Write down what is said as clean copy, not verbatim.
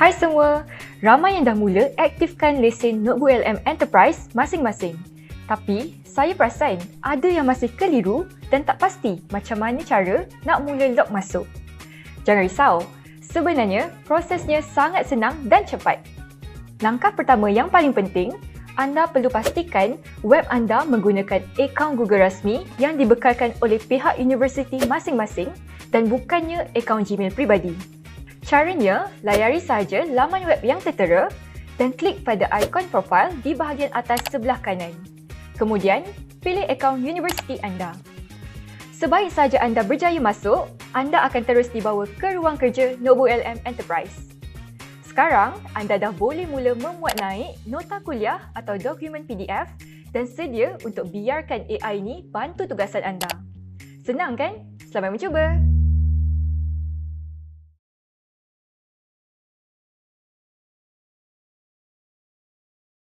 Hai semua, ramai yang dah mula aktifkan lesen Notebook LM Enterprise masing-masing. Tapi, saya perasan ada yang masih keliru dan tak pasti macam mana cara nak mula log masuk. Jangan risau, sebenarnya prosesnya sangat senang dan cepat. Langkah pertama yang paling penting, anda perlu pastikan web anda menggunakan akaun Google rasmi yang dibekalkan oleh pihak universiti masing-masing dan bukannya akaun Gmail peribadi. Caranya, layari sahaja laman web yang tertera dan klik pada ikon profil di bahagian atas sebelah kanan. Kemudian, pilih akaun universiti anda. Sebaik sahaja anda berjaya masuk, anda akan terus dibawa ke ruang kerja Notebook LM Enterprise. Sekarang, anda dah boleh mula memuat naik nota kuliah atau dokumen PDF dan sedia untuk biarkan AI ni bantu tugasan anda. Senang kan? Selamat mencuba!